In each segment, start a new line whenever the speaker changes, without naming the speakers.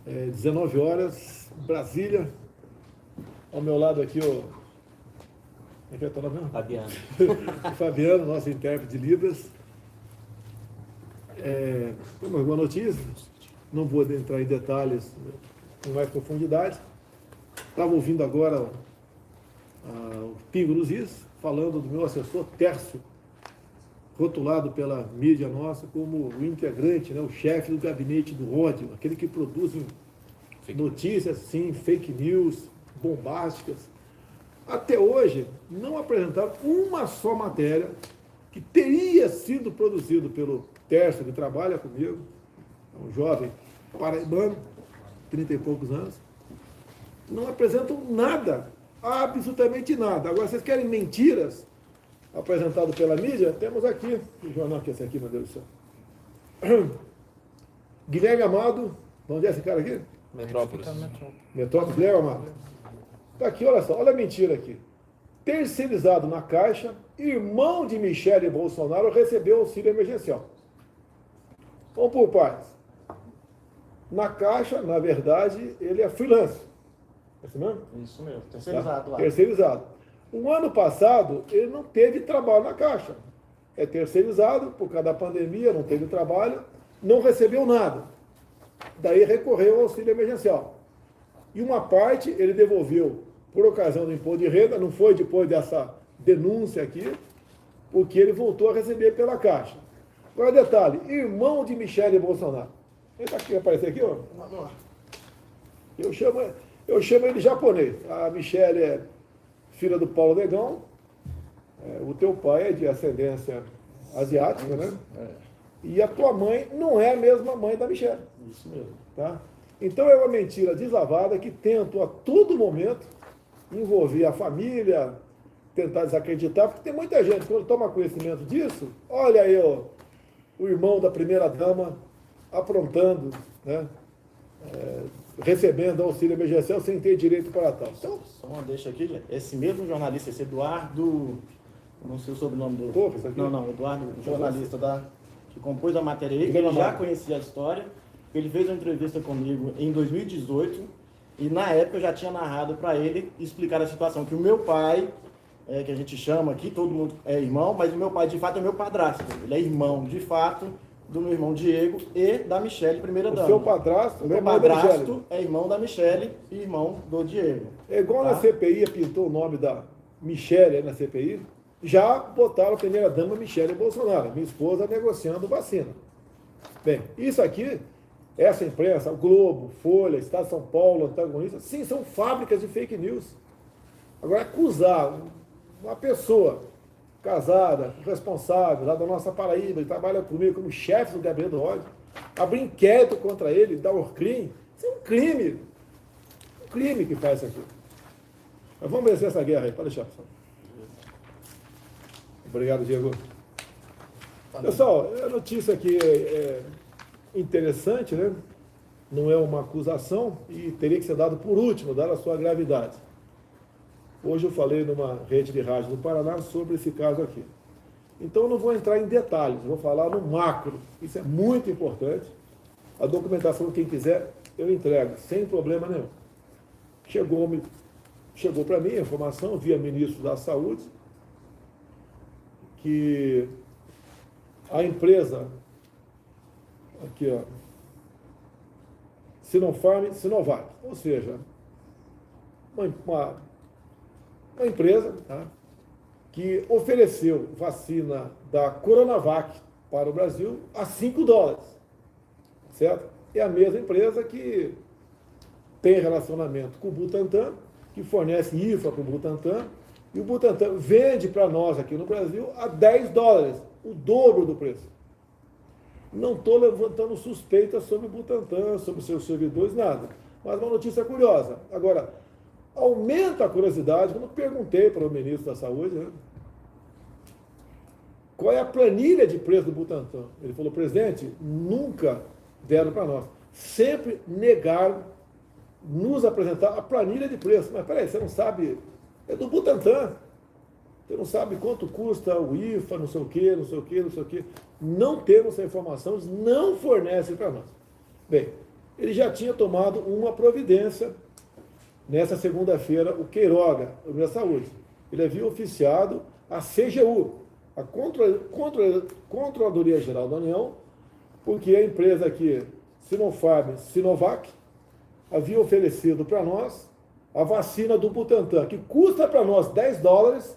19 horas, Brasília. Ao meu lado aqui, o
Fabiano.
Fabiano, nosso intérprete de Libras. Uma boa notícia, não vou entrar em detalhes com mais profundidade. Estava ouvindo agora o Pingo nos Is, falando do meu assessor Tércio, rotulado pela mídia nossa como o integrante, né, o chefe do gabinete do ódio, aquele que produz notícias, sim, fake news, bombásticas. Até hoje, não apresentaram uma só matéria que teria sido produzido pelo Tércio, que trabalha comigo, um jovem paraibano, 30 e poucos anos. Não apresentam nada, absolutamente nada. Agora, vocês querem mentiras apresentado pela mídia? Temos aqui, o jornal que é esse aqui, meu Deus do céu. Guilherme Amado, onde é esse cara aqui?
Metrópolis.
Metrópolis, Guilherme Amado. Está aqui, olha só, olha a mentira aqui. Terceirizado na Caixa, irmão de Michele Bolsonaro recebeu auxílio emergencial. Vamos por partes. Na Caixa, na verdade, ele é freelance. É isso mesmo?
Isso mesmo, terceirizado lá.
Terceirizado. O ano passado, ele não teve trabalho na Caixa. É terceirizado, por causa da pandemia, não teve trabalho, não recebeu nada. Daí recorreu ao auxílio emergencial. E uma parte ele devolveu por ocasião do imposto de renda, não foi depois dessa denúncia aqui, porque ele voltou a receber pela Caixa. Agora, detalhe, irmão de Michele Bolsonaro. Ele está aqui, vai aparecer aqui, ó. Eu chamo ele de japonês. A Michele é filha do Paulo Negão. O teu pai é de ascendência asiática, né? E a tua mãe não é a mesma mãe da Michele.
Isso mesmo.
Tá? Então é uma mentira deslavada que tentam a todo momento envolver a família, tentar desacreditar, porque tem muita gente, quando toma conhecimento disso, olha aí o irmão da primeira-dama aprontando, né? Recebendo auxílio emergencial sem ter direito para tal. Então,
só uma deixa aqui, gente. Esse mesmo jornalista, esse Eduardo, não sei o sobrenome do...
Torres, aqui?
Não, Eduardo, jornalista que compôs a matéria, ele já conhecia a história, ele fez uma entrevista comigo em 2018, e na época eu já tinha narrado para ele explicar a situação, que o meu pai, que a gente chama aqui, todo mundo é irmão, mas o meu pai de fato é meu padrasto, ele é irmão de fato do meu irmão Diego e da Michele, primeira-dama.
O seu padrasto,
o meu padrasto é irmão da Michele e irmão do Diego.
É igual na CPI, pintou o nome da Michele na CPI, já botaram a primeira-dama Michele Bolsonaro, minha esposa negociando vacina. Bem, isso aqui, essa imprensa, o Globo, Folha, Estado de São Paulo, Antagonista, sim, são fábricas de fake news. Agora, acusar uma pessoa casada, responsável, lá da nossa Paraíba, que trabalha comigo como chefe do gabinete do ódio, abrir inquérito contra ele, da Orcrim, isso é um crime. Um crime que faz isso aqui. Mas vamos vencer essa guerra aí, pode deixar, pessoal. Obrigado, Diego. Pessoal, a notícia aqui é interessante, né? Não é uma acusação e teria que ser dado por último, dada a sua gravidade. Hoje eu falei numa rede de rádio do Paraná sobre esse caso aqui. Então eu não vou entrar em detalhes, eu vou falar no macro. Isso é muito importante. A documentação, quem quiser, eu entrego, sem problema nenhum. Chegou para mim a informação, via ministro da Saúde, que a empresa, aqui ó, Sinopharm, Sinovac, ou seja, uma empresa, tá, que ofereceu vacina da Coronavac para o Brasil a $5, certo? É a mesma empresa que tem relacionamento com o Butantan, que fornece IFA para o Butantan, e o Butantan vende para nós aqui no Brasil a $10, o dobro do preço. Não estou levantando suspeitas sobre o Butantan, sobre seus servidores, nada. Mas uma notícia curiosa. Agora, aumenta a curiosidade, quando eu perguntei para o ministro da Saúde, né, qual é a planilha de preço do Butantan. Ele falou, presidente, nunca deram para nós. Sempre negaram nos apresentar a planilha de preço. Mas peraí, você não sabe, é do Butantan. Você não sabe quanto custa o IFA, não sei o quê, não sei o quê, não sei o quê. Não temos essa informação, eles não fornecem para nós. Bem, ele já tinha tomado uma providência nessa segunda-feira, o Queiroga, o Ministério da Saúde. Ele havia oficiado a CGU, a Controladoria Geral da União, porque a empresa aqui, Sinopharm, Sinovac, havia oferecido para nós a vacina do Butantan, que custa para nós $10,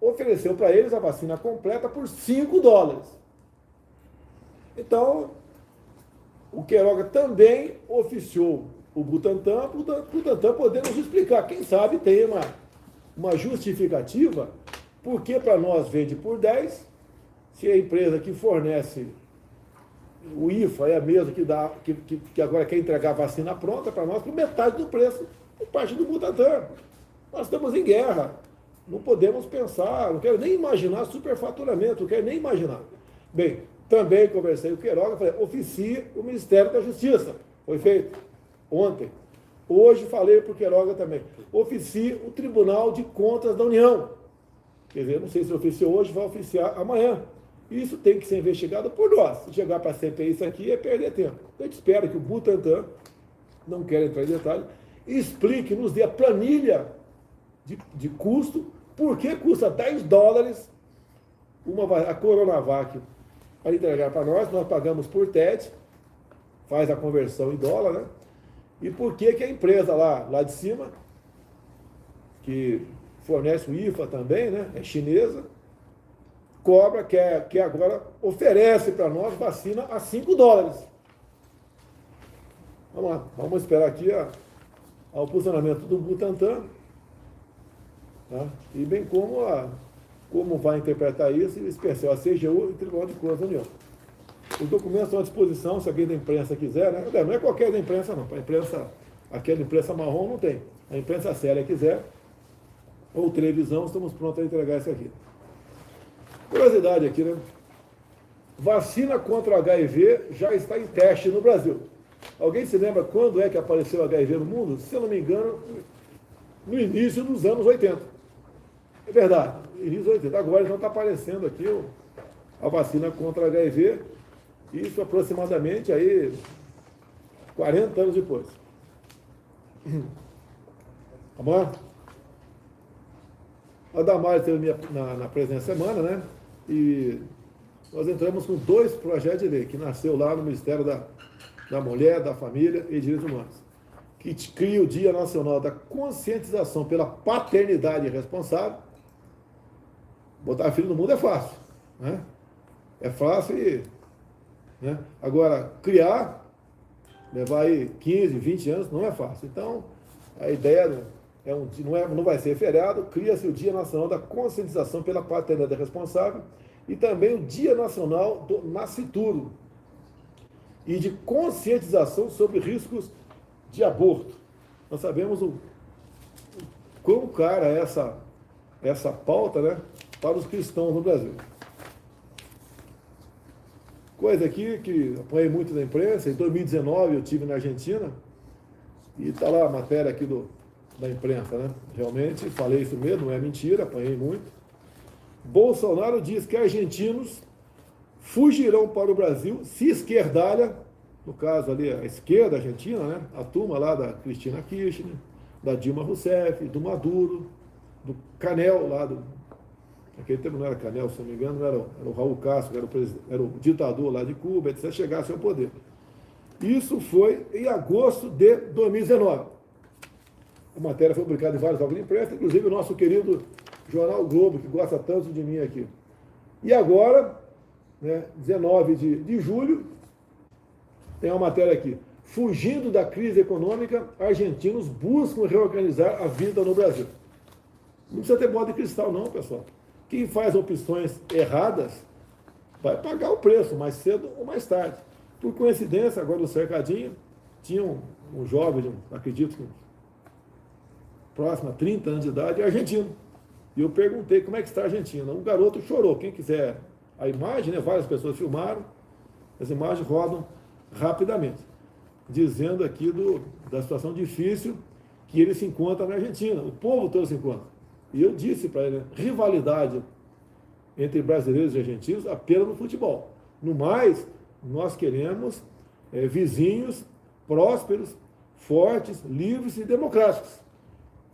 ofereceu para eles a vacina completa por $5. Então, o Queiroga também oficiou o Butantan poder nos explicar. Quem sabe tem uma justificativa, porque para nós vende por 10, se a empresa que fornece o IFA é a mesma que agora quer entregar a vacina pronta para nós por metade do preço por parte do Butantan. Nós estamos em guerra. Não podemos pensar, não quero nem imaginar superfaturamento, não quero nem imaginar. Bem, também conversei com o Queiroga, falei, oficie o Ministério da Justiça. Foi feito ontem. Hoje falei para o Queiroga também, oficie o Tribunal de Contas da União. Quer dizer, não sei se oficiou hoje, vai oficiar amanhã. Isso tem que ser investigado por nós. Se chegar para a CPI isso aqui é perder tempo. A gente espera que o Butantan, não quero entrar em detalhe, explique, nos dê a planilha de custo, por que custa $10 a Coronavac para entregar para nós pagamos por TED, faz a conversão em dólar, né? E por que a empresa lá de cima, que fornece o IFA também, né? É chinesa, cobra, que agora oferece para nós vacina a $5. Vamos lá, vamos esperar aqui ao posicionamento do Butantan, tá? E bem como vai interpretar isso, em especial a CGU e o Tribunal de Contas da União. Os documentos estão à disposição, se alguém da imprensa quiser, né? Não é qualquer da imprensa, não. A imprensa, aquela imprensa marrom não tem. A imprensa séria quiser, ou televisão, estamos prontos a entregar isso aqui. Curiosidade aqui, né? Vacina contra o HIV já está em teste no Brasil. Alguém se lembra quando é que apareceu o HIV no mundo? Se eu não me engano, no início dos anos 80. É verdade, início dos 80. Agora já está aparecendo aqui a vacina contra o HIV, isso aproximadamente aí 40 anos depois. Tá bom? A Damares esteve na presença semana, né? E nós entramos com 2 projetos de lei, que nasceu lá no Ministério da Mulher, da Família e Direitos Humanos, que cria o Dia Nacional da Conscientização pela Paternidade Responsável. Botar filho no mundo é fácil, né? É fácil né? Agora, criar, levar aí 15, 20 anos, não é fácil. Então, a ideia não vai ser feriado, cria-se o Dia Nacional da Conscientização pela Paternidade Responsável e também o Dia Nacional do Nascituro e de conscientização sobre riscos de aborto. Nós sabemos o quão cara é essa pauta, né, para os cristãos no Brasil. Coisa aqui que apanhei muito na imprensa, em 2019 eu estive na Argentina, e está lá a matéria aqui da imprensa, né? Realmente, falei isso mesmo, não é mentira, apanhei muito. Bolsonaro diz que argentinos fugirão para o Brasil se esquerdalha, no caso ali a esquerda argentina, né? A turma lá da Cristina Kirchner, da Dilma Rousseff, do Maduro, do Canel lá naquele tempo não era Canel, se não me engano, era o Raul Castro, era o ditador lá de Cuba, etc., chegasse ao poder. Isso foi em agosto de 2019. A matéria foi publicada em vários órgãos de imprensa, inclusive o nosso querido jornal Globo, que gosta tanto de mim aqui. E agora, né, 19 de julho, tem uma matéria aqui. Fugindo da crise econômica, argentinos buscam reorganizar a vida no Brasil. Não precisa ter bola de cristal não, pessoal. Quem faz opções erradas vai pagar o preço, mais cedo ou mais tarde. Por coincidência, agora no Cercadinho, tinha um jovem, acredito que próximo a 30 anos de idade, argentino. E eu perguntei como é que está a Argentina. Um garoto chorou. Quem quiser a imagem, né, várias pessoas filmaram, as imagens rodam rapidamente, dizendo aqui da situação difícil que ele se encontra na Argentina. O povo todo se encontra. E eu disse para ele, né, rivalidade entre brasileiros e argentinos apenas no futebol. No mais, nós queremos vizinhos prósperos, fortes, livres e democráticos.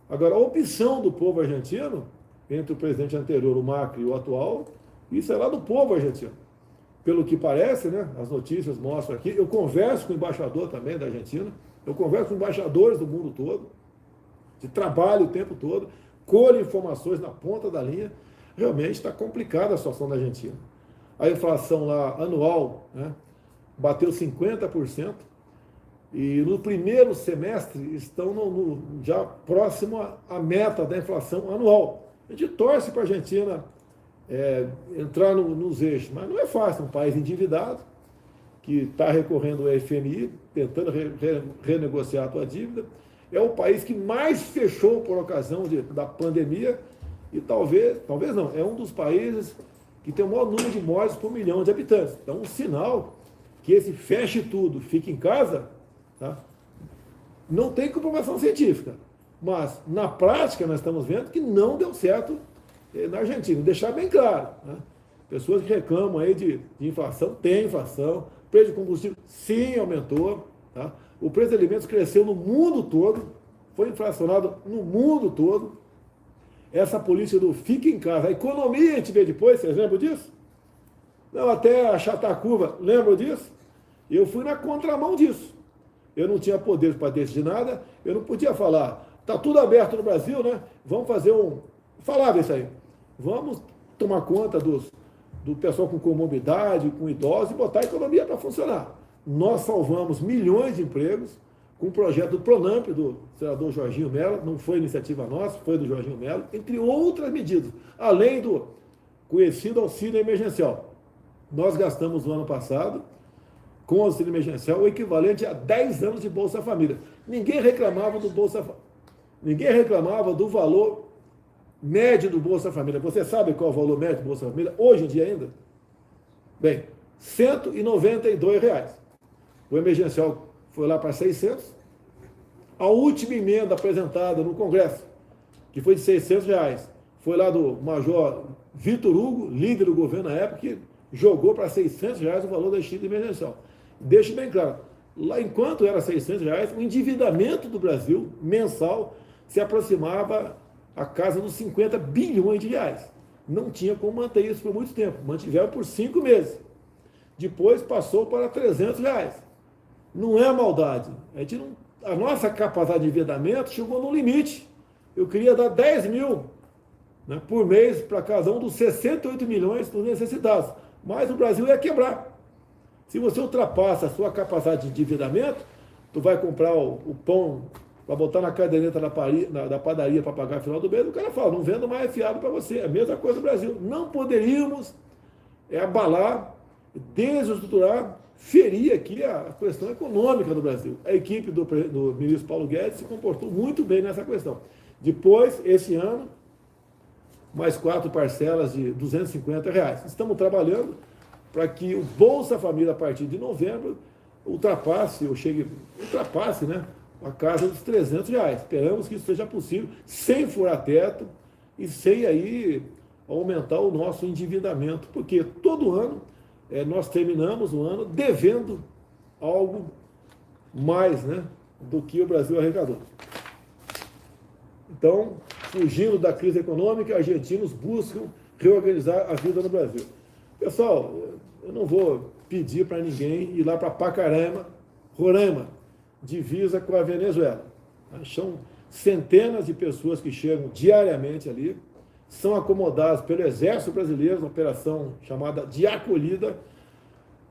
Agora, a opção do povo argentino, entre o presidente anterior, o Macri, e o atual, isso é lá do povo argentino. Pelo que parece, né, as notícias mostram aqui, eu converso com o embaixador também da Argentina, eu converso com embaixadores do mundo todo, de trabalho o tempo todo, colho informações na ponta da linha, realmente está complicada a situação da Argentina. A inflação lá anual, né, bateu 50%, e no primeiro semestre estão já próximo à meta da inflação anual. A gente torce para a Argentina entrar nos eixos, mas não é fácil, um país endividado, que está recorrendo ao FMI, tentando renegociar a sua dívida, é o país que mais fechou por ocasião da pandemia, e talvez não, é um dos países que tem o maior número de mortes por milhão de habitantes. Então, um sinal que esse feche tudo, fique em casa, tá? Não tem comprovação científica, mas na prática nós estamos vendo que não deu certo na Argentina. Deixar bem claro, né? Pessoas que reclamam aí de inflação, tem inflação, o preço de combustível sim aumentou, tá? O preço de alimentos cresceu no mundo todo, foi inflacionado no mundo todo. Essa política do fica em casa, a economia a gente vê depois, vocês lembram disso? Não, até achatar a curva, lembram disso? Eu fui na contramão disso. Eu não tinha poder para decidir nada, eu não podia falar, está tudo aberto no Brasil, né? Vamos fazer falava isso aí, vamos tomar conta do pessoal com comorbidade, com idosos e botar a economia para funcionar. Nós salvamos milhões de empregos com o projeto do Pronamp, do senador Jorginho Mello, não foi iniciativa nossa, foi do Jorginho Mello, entre outras medidas, além do conhecido auxílio emergencial. Nós gastamos no ano passado, com o auxílio emergencial, o equivalente a 10 anos de Bolsa Família. Ninguém reclamava do valor médio do Bolsa Família. Você sabe qual é o valor médio do Bolsa Família, hoje em dia ainda? Bem, R$ 192. O emergencial foi lá para 600. A última emenda apresentada no Congresso, que foi de R$ 600, foi lá do Major Vitor Hugo, líder do governo na época, que jogou para R$ 600 o valor da extinta emergencial. Deixe bem claro, lá enquanto era R$ 600, o endividamento do Brasil mensal se aproximava a casa dos 50 bilhões de reais. Não tinha como manter isso por muito tempo, mantiveram por 5 meses. Depois passou para R$ 300. Não é maldade. A nossa capacidade de endividamento chegou no limite. Eu queria dar 10 mil, né, por mês para cada um dos 68 milhões dos necessitados. Mas o Brasil ia quebrar. Se você ultrapassa a sua capacidade de endividamento, tu vai comprar o pão para botar na caderneta da padaria para pagar no final do mês, o cara fala, não vendo mais fiado para você. É a mesma coisa do Brasil. Não poderíamos abalar, desestruturar, ferir aqui a questão econômica do Brasil. A equipe do ministro Paulo Guedes se comportou muito bem nessa questão. Depois, esse ano, mais 4 parcelas de R$ 250. Estamos trabalhando para que o Bolsa Família, a partir de novembro, ultrapasse, né, a casa dos R$ 300. Esperamos que isso seja possível, sem furar teto e sem aí aumentar o nosso endividamento, porque todo ano nós terminamos o ano devendo algo mais, né, do que o Brasil arrecadou. Então, fugindo da crise econômica, argentinos buscam reorganizar a vida no Brasil. Pessoal, eu não vou pedir para ninguém ir lá para Pacaraima, Roraima, divisa com a Venezuela. São centenas de pessoas que chegam diariamente ali, são acomodadas pelo Exército Brasileiro, uma operação chamada de acolhida.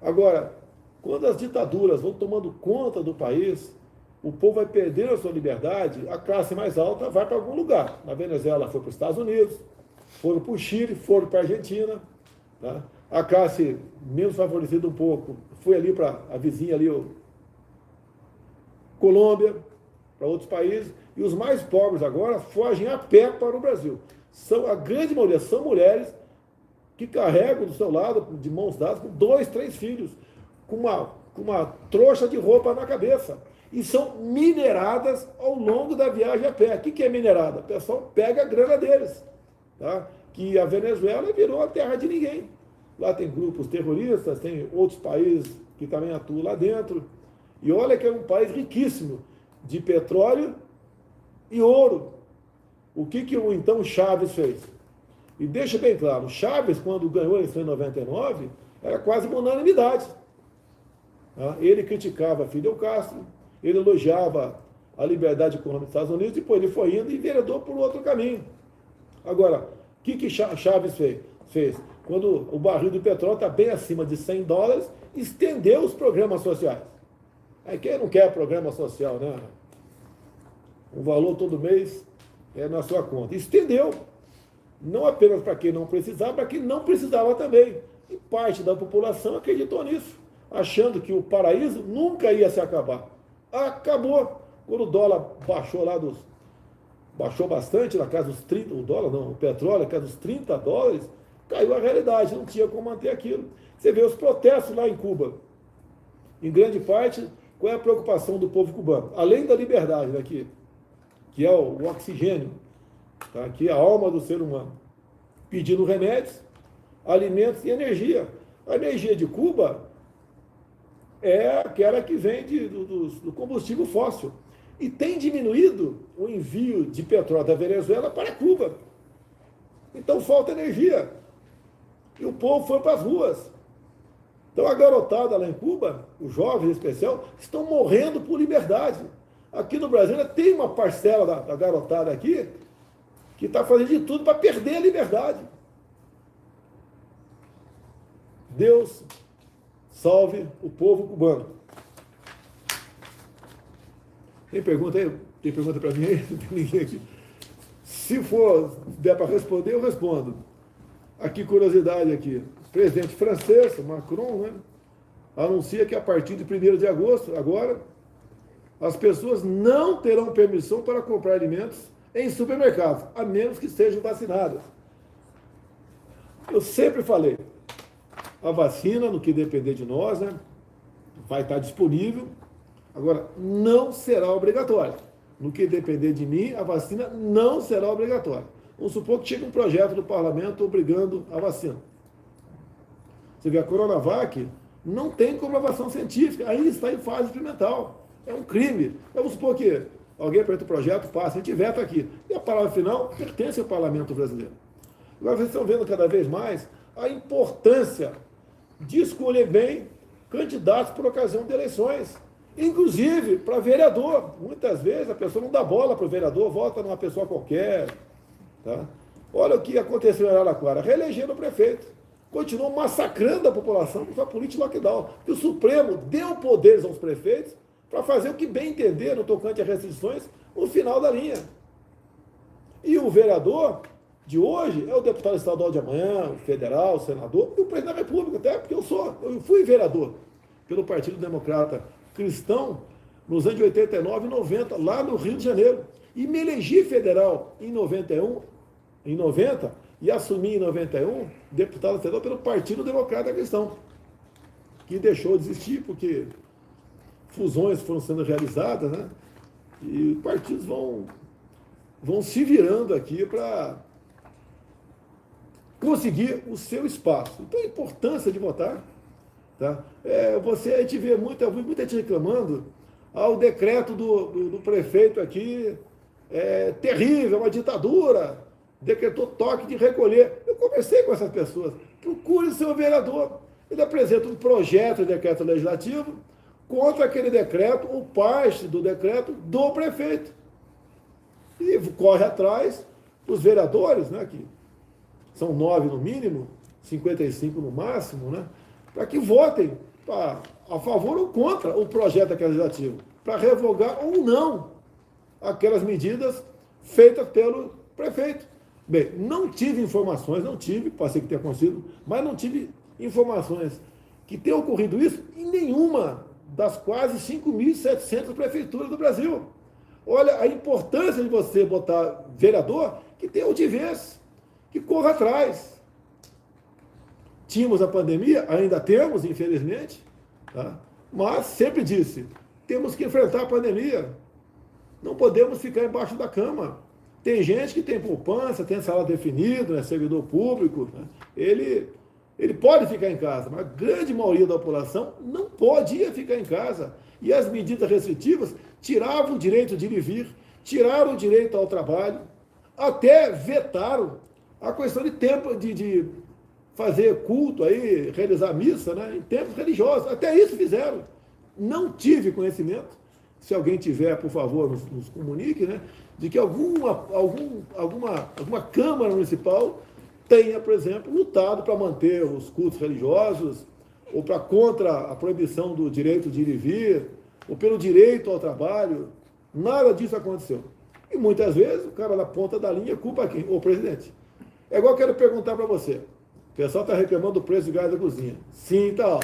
Agora, quando as ditaduras vão tomando conta do país, o povo vai perder a sua liberdade, a classe mais alta vai para algum lugar. Na Venezuela foi para os Estados Unidos, foram para o Chile, foram para a Argentina. Tá? A classe menos favorecida um pouco foi ali para a vizinha ali, Colômbia, para outros países. E os mais pobres agora fogem a pé para o Brasil. A grande maioria são mulheres que carregam do seu lado, de mãos dadas, com 2, 3 filhos, com uma trouxa de roupa na cabeça. E são mineradas ao longo da viagem a pé. O que é minerada? O pessoal pega a grana deles. Tá? Que a Venezuela virou a terra de ninguém. Lá tem grupos terroristas, tem outros países que também atuam lá dentro. E olha que é um país riquíssimo de petróleo e ouro. O que o então Chaves fez? E deixa bem claro, Chaves, quando ganhou a eleição em 99, era quase uma unanimidade. Ele criticava Fidel Castro, ele elogiava a liberdade econômica dos Estados Unidos, depois ele foi indo e enveredou por outro caminho. Agora, o que Chaves fez? Quando o barril de petróleo está bem acima de $100, estendeu os programas sociais. Aí quem não quer programa social, né? O valor todo mês é na sua conta. Estendeu. Não apenas para quem não precisava, para quem não precisava também. E parte da população acreditou nisso, achando que o paraíso nunca ia se acabar. Acabou. Quando o dólar baixou baixou bastante, na casa dos 30, o petróleo, na casa dos $30, caiu a realidade, não tinha como manter aquilo. Você vê os protestos lá em Cuba. Em grande parte, qual é a preocupação do povo cubano? Além da liberdade daqui, que é o oxigênio, tá? Que é a alma do ser humano, pedindo remédios, alimentos e energia. A energia de Cuba é aquela que vem do combustível fóssil. E tem diminuído o envio de petróleo da Venezuela para Cuba. Então falta energia. E o povo foi para as ruas. Então a garotada lá em Cuba, os jovens em especial, estão morrendo por liberdade. Aqui no Brasil tem uma parcela da garotada aqui que está fazendo de tudo para perder a liberdade. Deus salve o povo cubano. Tem pergunta aí? Tem pergunta para mim aí? Não tem ninguém aqui. Se der para responder, eu respondo. Aqui, curiosidade aqui. O presidente francês, Macron, né, anuncia que a partir de 1º de agosto, agora, as pessoas não terão permissão para comprar alimentos em supermercados, a menos que sejam vacinadas. Eu sempre falei, a vacina, no que depender de nós, né, vai estar disponível. Agora, não será obrigatória. No que depender de mim, a vacina não será obrigatória. Vamos supor que chegue um projeto do parlamento obrigando a vacina. Você vê, a Coronavac não tem comprovação científica, ainda está em fase experimental. É um crime. Vamos supor que alguém apresenta o projeto, passa, a gente veta aqui. E a palavra final pertence ao parlamento brasileiro. Agora, vocês estão vendo cada vez mais a importância de escolher bem candidatos por ocasião de eleições. Inclusive para vereador. Muitas vezes a pessoa não dá bola para o vereador, vota numa pessoa qualquer. Tá? Olha o que aconteceu em Araraquara. Reelegeram o prefeito. Continuou massacrando a população com sua política de lockdown. E o Supremo deu poderes aos prefeitos para fazer o que bem entender no tocante a restrições no final da linha. E o vereador de hoje é o deputado estadual de amanhã, o federal, o senador, e o presidente da República, até porque eu fui vereador pelo Partido Democrata Cristão nos anos de 89 e 90, lá no Rio de Janeiro. E me elegi federal em 90, e assumi em 91 deputado federal pelo Partido Democrata Cristão, que deixou de existir porque fusões foram sendo realizadas, né? E partidos vão se virando aqui para conseguir o seu espaço. Então a importância de votar. Tá? A gente vê muita gente reclamando, o decreto do prefeito aqui é terrível, é uma ditadura, decretou toque de recolher. Eu conversei com essas pessoas, procure seu vereador, ele apresenta um projeto de decreto legislativo contra aquele decreto, ou parte do decreto do prefeito. E corre atrás dos vereadores, né, que são 9 no mínimo, 55 no máximo, né, para que votem a favor ou contra o projeto legislativo, para revogar ou não aquelas medidas feitas pelo prefeito. Bem, não tive informações, pode ser que tenha acontecido, mas não tive informações que tenha ocorrido isso em nenhuma das quase 5.700 prefeituras do Brasil. Olha a importância de você botar vereador que tenha altivez, que corra atrás. Tínhamos a pandemia, ainda temos, infelizmente, tá? Mas sempre disse, temos que enfrentar a pandemia. Não podemos ficar embaixo da cama. Tem gente que tem poupança, tem salário definido, é servidor público, né? Ele pode ficar em casa, mas a grande maioria da população não pode ficar em casa. E as medidas restritivas tiravam o direito de ir e vir, tiraram o direito ao trabalho, até vetaram a questão de tempo de fazer culto aí, realizar missa, né, em tempos religiosos. Até isso fizeram. Não tive conhecimento, se alguém tiver, por favor, nos comunique, né, de que alguma Câmara Municipal tenha, por exemplo, lutado para manter os cultos religiosos, ou para contra a proibição do direito de ir e vir, ou pelo direito ao trabalho. Nada disso aconteceu. E muitas vezes o cara na ponta da linha culpa quem? O presidente. É igual eu quero perguntar para você. O pessoal está reclamando do preço de gás da cozinha. Sim, tá. Ó.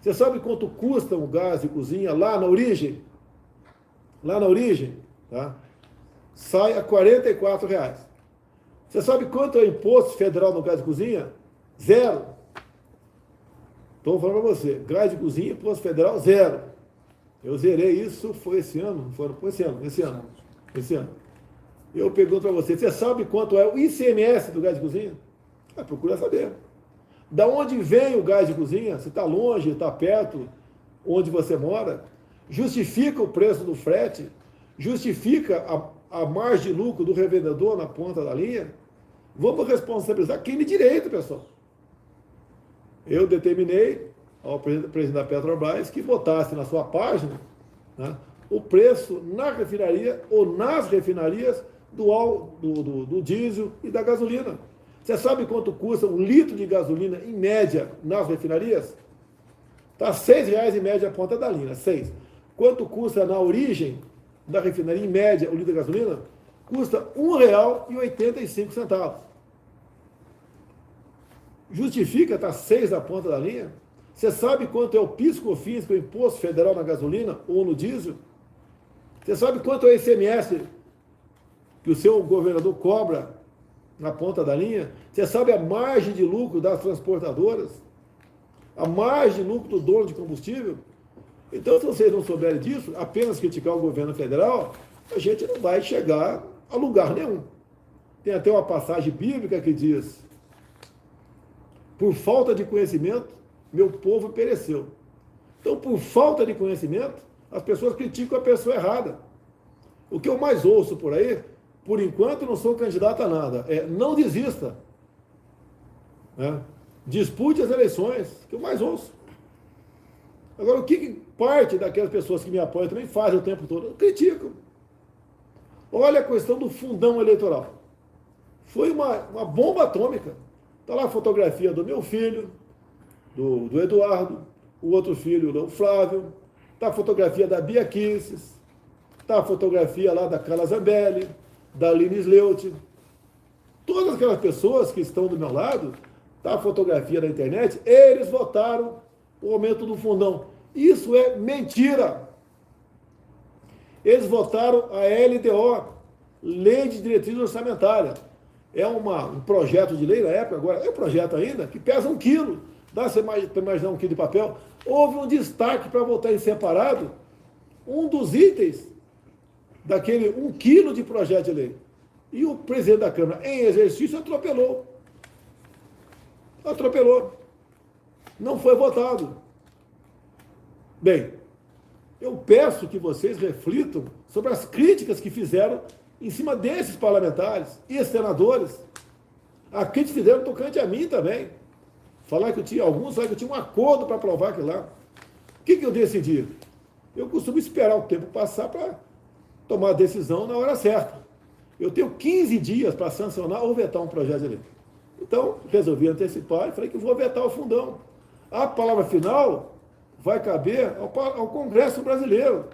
Você sabe quanto custa um gás de cozinha lá na origem? Lá na origem, tá? Sai a R$44. Você sabe quanto é o imposto federal no gás de cozinha? 0. Estou falando para você, gás de cozinha, imposto federal, 0. Eu zerei isso, foi esse ano? Foi esse ano. Eu pergunto para você, você sabe quanto é o ICMS do gás de cozinha? Procura saber. Da onde vem o gás de cozinha? Se está longe, está perto, onde você mora? Justifica o preço do frete? Justifica a margem de lucro do revendedor na ponta da linha? Vamos responsabilizar quem de direito, pessoal. Eu determinei ao presidente da Petrobras que botasse na sua página, né, o preço na refinaria ou nas refinarias do diesel e da gasolina. Você sabe quanto custa um litro de gasolina, em média, nas refinarias? Está R$6 em média a ponta da linha, 6. Quanto custa na origem da refinaria, em média, o litro de gasolina? Custa R$1,85. Justifica estar 6 na ponta da linha? Você sabe quanto é o PIS/COFINS, que é o imposto federal na gasolina ou no diesel? Você sabe quanto é o ICMS que o seu governador cobra na ponta da linha? Você sabe a margem de lucro das transportadoras? A margem de lucro do dono de combustível? Então, se vocês não souberem disso, apenas criticar o governo federal, a gente não vai chegar a lugar nenhum. Tem até uma passagem bíblica que diz: por falta de conhecimento, meu povo pereceu. Então, por falta de conhecimento, as pessoas criticam a pessoa errada. O que eu mais ouço por aí, por enquanto não sou candidato a nada, é não desista. Né? Dispute as eleições, que eu mais ouço. Agora, o que parte daquelas pessoas que me apoiam também fazem o tempo todo? Criticam. Olha a questão do fundão eleitoral. Foi uma bomba atômica. Está lá a fotografia do meu filho, do Eduardo, o outro filho, do Flávio, está a fotografia da Bia Kicis, está a fotografia lá da Carla Zambelli, da Aline Sleut. Todas aquelas pessoas que estão do meu lado, está a fotografia na internet, eles votaram o aumento do fundão. Isso é mentira. Eles votaram a LDO, Lei de Diretriz Orçamentária. É um projeto de lei na época, agora é um projeto ainda, que pesa 1 quilo. Dá para imaginar 1 quilo de papel. Houve um destaque para votar em separado um dos itens daquele 1 quilo de projeto de lei. E o presidente da Câmara, em exercício, atropelou. Não foi votado. Bem, eu peço que vocês reflitam sobre as críticas que fizeram em cima desses parlamentares e senadores. A crítica fizeram tocante a mim também. Alguns falaram que eu tinha um acordo para aprovar aquilo lá. O que eu decidi? Eu costumo esperar o tempo passar para tomar a decisão na hora certa. Eu tenho 15 dias para sancionar ou vetar um projeto de lei. Então, resolvi antecipar e falei que vou vetar o fundão. A palavra final vai caber ao Congresso brasileiro.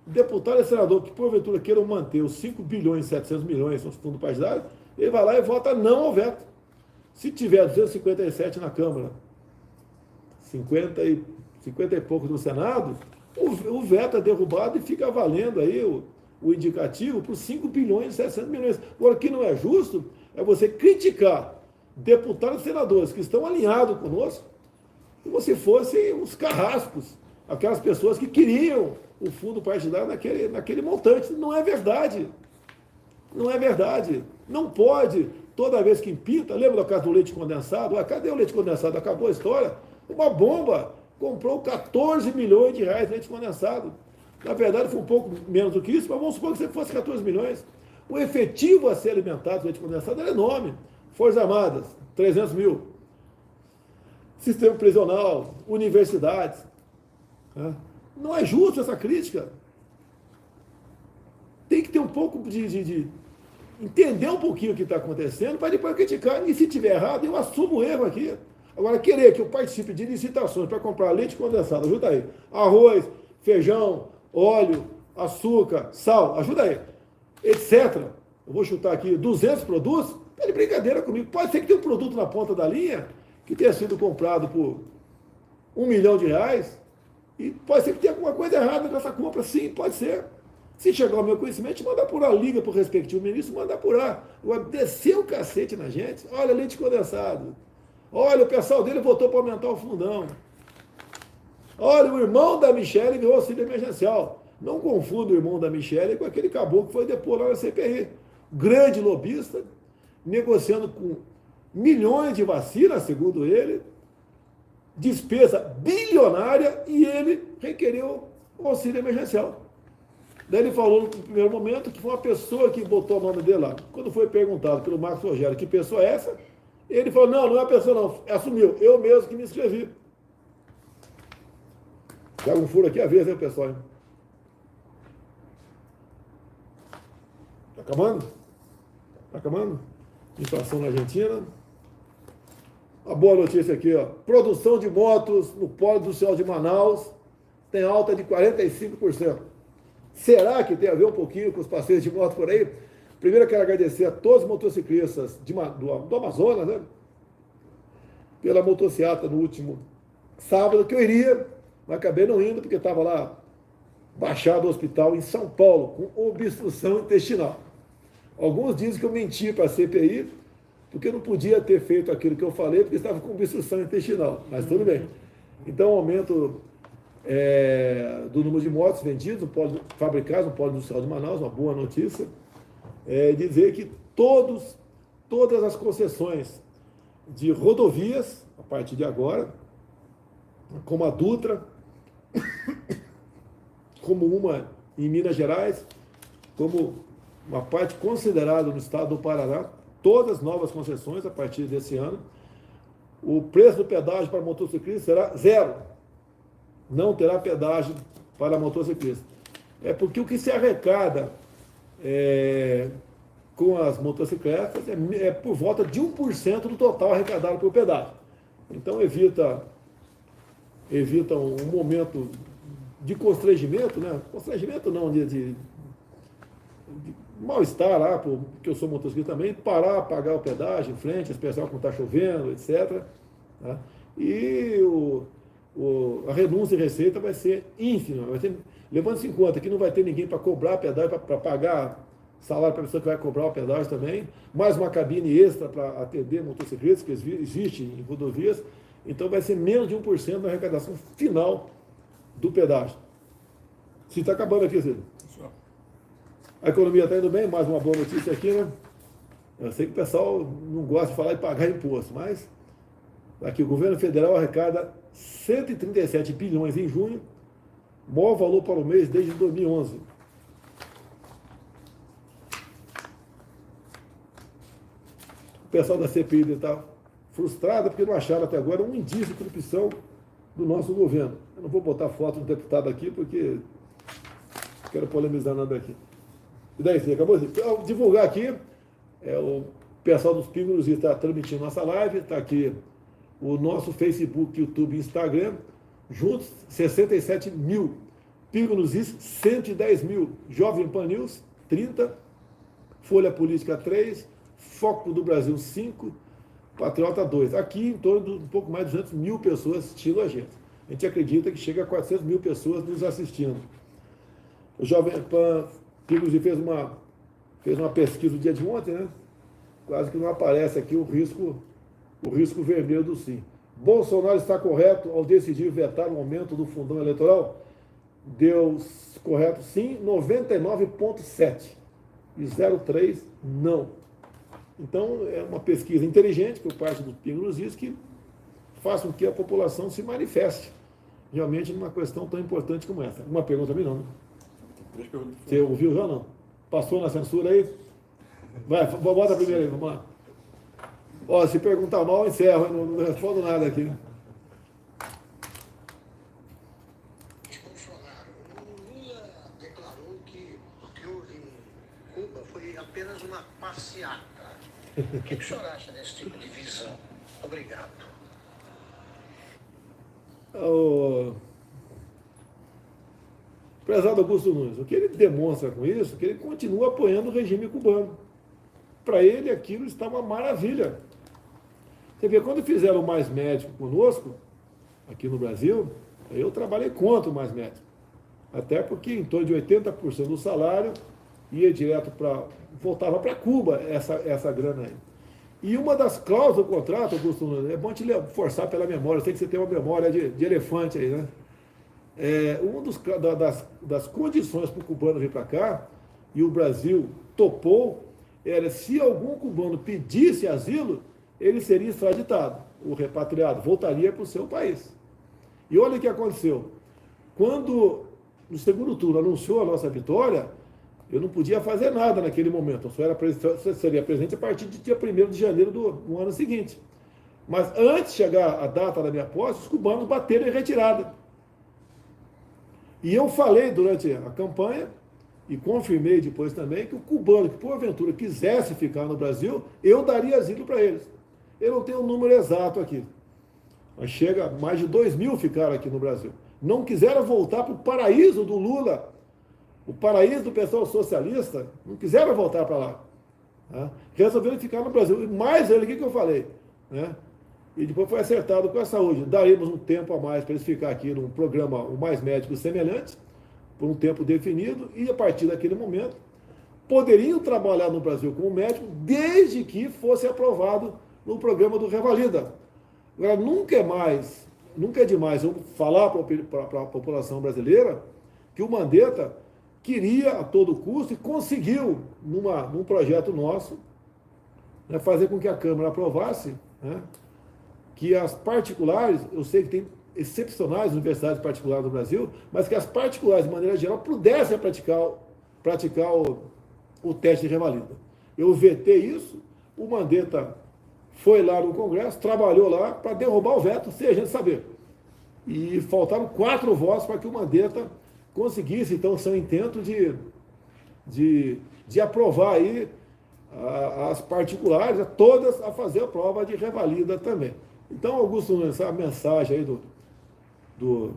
Deputado e senador que, porventura, queiram manter os 5 bilhões e 700 milhões nos fundos partidários, ele vai lá e vota não ao veto. Se tiver 257 na Câmara, 50 e poucos no Senado, o veto é derrubado e fica valendo aí o indicativo por 5 bilhões e 700 milhões. Agora, o que não é justo é você criticar deputados e senadores que estão alinhados conosco como se fossem os carrascos, aquelas pessoas que queriam o fundo partidário naquele montante. Não é verdade. Não é verdade. Não pode, toda vez que pinta, lembra do caso do leite condensado? Cadê o leite condensado? Acabou a história. Uma bomba comprou 14 milhões de reais de leite condensado. Na verdade, foi um pouco menos do que isso, mas vamos supor que você fosse 14 milhões. O efetivo a ser alimentado com leite condensado era enorme. Forças Armadas, 300 mil. Sistema prisional, universidades. Né? Não é justo essa crítica. Tem que ter um pouco de entender um pouquinho o que está acontecendo para depois criticar. E se tiver errado, eu assumo o erro aqui. Agora, querer que eu participe de licitações para comprar leite condensado, ajuda aí. Arroz, feijão, óleo, açúcar, sal, ajuda aí. Etc. Eu vou chutar aqui 200 produtos, tá de brincadeira comigo. Pode ser que tenha um produto na ponta da linha que tenha sido comprado por R$1 milhão e pode ser que tenha alguma coisa errada nessa compra. Sim, pode ser. Se chegar ao meu conhecimento, manda apurar, liga para o respectivo ministro, manda apurar. Agora, descer o cacete na gente, olha, leite condensado. Olha, o pessoal dele votou para aumentar o fundão. Olha, o irmão da Michele ganhou auxílio emergencial. Não confunda o irmão da Michele com aquele caboclo que foi depor lá na CPI. Grande lobista, negociando com milhões de vacinas, segundo ele, despesa bilionária, e ele requereu o auxílio emergencial. Daí ele falou no primeiro momento que foi uma pessoa que botou o nome dele lá. Quando foi perguntado pelo Marcos Rogério que pessoa é essa, ele falou, não é a pessoa não, assumiu, eu mesmo que me inscrevi. Joga um furo aqui a vez, hein, pessoal? Tá acabando? Tá acabando? Inflação na Argentina. A boa notícia aqui, ó. Produção de motos no Polo Industrial de Manaus tem alta de 45%. Será que tem a ver um pouquinho com os passeios de moto por aí? Primeiro eu quero agradecer a todos os motociclistas do Amazonas, né? Pela motociata no último sábado, que eu iria, mas acabei não indo, porque estava lá baixado ao hospital em São Paulo, com obstrução intestinal. Alguns dizem que eu menti para a CPI, porque eu não podia ter feito aquilo que eu falei, porque estava com obstrução intestinal, mas tudo bem. Então, aumento do número de motos vendidas, fabricadas no Polo Industrial de Manaus, uma boa notícia, dizer que todas as concessões de rodovias, a partir de agora, como a Dutra, como uma em Minas Gerais, como uma parte considerada no estado do Paraná, todas novas concessões a partir desse ano. O preço do pedágio para motociclista será zero. Não terá pedágio para motociclista. É porque o que se arrecada com as motocicletas é por volta de 1% do total arrecadado pelo pedágio. Então evita um momento de constrangimento, né? Constrangimento não, de mal-estar lá, porque eu sou motociclista também, parar, pagar o pedágio em frente, especial quando está chovendo, etc. Tá? E a renúncia de receita vai ser ínfima. Levando-se em conta que não vai ter ninguém para cobrar pedágio, para pagar salário para a pessoa que vai cobrar o pedágio também, mais uma cabine extra para atender motociclistas, que existe em rodovias, então vai ser menos de 1% na arrecadação final do pedágio. Se está acabando aqui, Cid. A economia está indo bem, mais uma boa notícia aqui, né? Eu sei que o pessoal não gosta de falar em pagar imposto, mas aqui o governo federal arrecada 137 bilhões em junho, maior valor para o mês desde 2011. O pessoal da CPI está frustrado porque não acharam até agora um indício de corrupção do nosso governo. Eu não vou botar foto do deputado aqui porque não quero polemizar nada aqui. E daí, sim, acabou assim. Então, divulgar aqui, o pessoal dos Pingos está transmitindo nossa live, está aqui o nosso Facebook, YouTube e Instagram, juntos 67 mil. Pingo nos Is, 110 mil. Jovem Pan News, 30. Folha Política, 3. Foco do Brasil, 5. Patriota, 2. Aqui, em torno de um pouco mais de 200 mil pessoas assistindo a gente. A gente acredita que chega a 400 mil pessoas nos assistindo. O Jovem Pan Pingos fez uma pesquisa no dia de ontem, né? Quase que não aparece aqui o risco vermelho do sim. Bolsonaro está correto ao decidir vetar o aumento do fundão eleitoral? Deu correto sim, 99,7%. E 0,3% não. Então, é uma pesquisa inteligente por parte do Pingos que faz com que a população se manifeste realmente numa questão tão importante como essa. Uma pergunta também não, né? Você ouviu já ou não? Passou na censura aí? Vai, bota primeiro aí, vamos lá. Ó, se perguntar mal, eu encerro, eu não respondo nada aqui.
Bolsonaro, o Lula declarou que o que houve em Cuba foi apenas uma passeata. O que o senhor acha desse tipo de visão? Obrigado.
Prezado Augusto Nunes, o que ele demonstra com isso é que ele continua apoiando o regime cubano. Para ele, aquilo está uma maravilha. Você vê, quando fizeram o Mais Médico conosco, aqui no Brasil, eu trabalhei contra o Mais Médico. Até porque em torno de 80% do salário ia direto voltava para Cuba, essa grana aí. E uma das cláusulas do contrato, Augusto Nunes, é bom te forçar pela memória, eu sei que você tem uma memória de elefante aí, né? Uma das condições para o cubano vir para cá, e o Brasil topou, era se algum cubano pedisse asilo, ele seria extraditado, o repatriado, voltaria para o seu país. E olha o que aconteceu. Quando, no segundo turno, anunciou a nossa vitória, eu não podia fazer nada naquele momento, eu seria presidente a partir de dia 1º de janeiro do ano seguinte. Mas antes de chegar a data da minha posse, os cubanos bateram em retirada. E eu falei durante a campanha, e confirmei depois também, que o cubano que porventura quisesse ficar no Brasil, eu daria asilo para eles. Eu não tenho o número exato aqui, mas chega, mais de 2.000 ficaram aqui no Brasil. Não quiseram voltar para o paraíso do Lula, o paraíso do pessoal socialista, não quiseram voltar para lá. Tá? Resolveram ficar no Brasil. E mais ele, o que eu falei? Né? E depois foi acertado com a saúde. Daremos um tempo a mais para eles ficar aqui num programa o Mais Médicos Semelhantes, por um tempo definido, e a partir daquele momento, poderiam trabalhar no Brasil como médico, desde que fosse aprovado no programa do Revalida. Agora, nunca é demais eu falar para a população brasileira que o Mandetta queria a todo custo e conseguiu, num projeto nosso, né, fazer com que a Câmara aprovasse, né, que as particulares, eu sei que tem excepcionais universidades particulares no Brasil, mas que as particulares, de maneira geral, pudessem praticar o teste de revalida. Eu vetei isso, o Mandetta foi lá no Congresso, trabalhou lá para derrubar o veto, sem a gente saber. E faltaram 4 votos para que o Mandetta conseguisse, então, seu intento de aprovar aí as particulares, todas a fazer a prova de revalida também. Então, Augusto Nunes, a mensagem aí do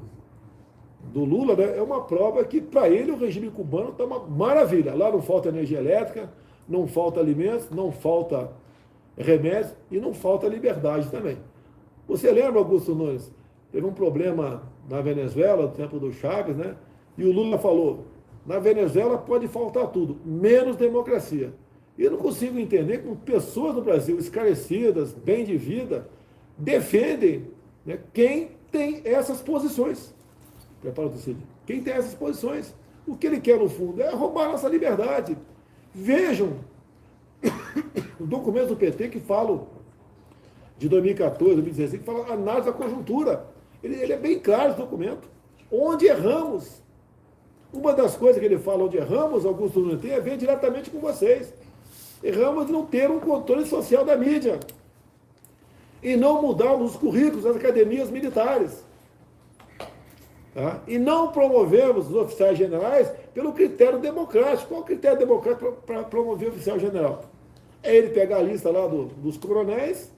Lula, né, é uma prova que, para ele, o regime cubano está uma maravilha. Lá não falta energia elétrica, não falta alimentos, não falta remédios e não falta liberdade também. Você lembra, Augusto Nunes, teve um problema na Venezuela, no tempo do Chávez, né? E o Lula falou, na Venezuela pode faltar tudo, menos democracia. E eu não consigo entender como pessoas do Brasil esclarecidas, bem de vida, defendem, né, quem tem essas posições. Prepara o Cid. Quem tem essas posições. O que ele quer, no fundo, é roubar nossa liberdade. Vejam documentos do PT que falam de 2014, 2016, que falam análise da conjuntura. Ele é bem claro esse documento. Onde erramos? Uma das coisas que ele fala onde erramos, Augusto Nunes, tem a ver diretamente com vocês. Erramos de não ter um controle social da mídia. E não mudarmos os currículos das academias militares. Tá? E não promovemos os oficiais generais pelo critério democrático. Qual é o critério democrático para promover o oficial general? É ele pegar a lista lá dos coronéis,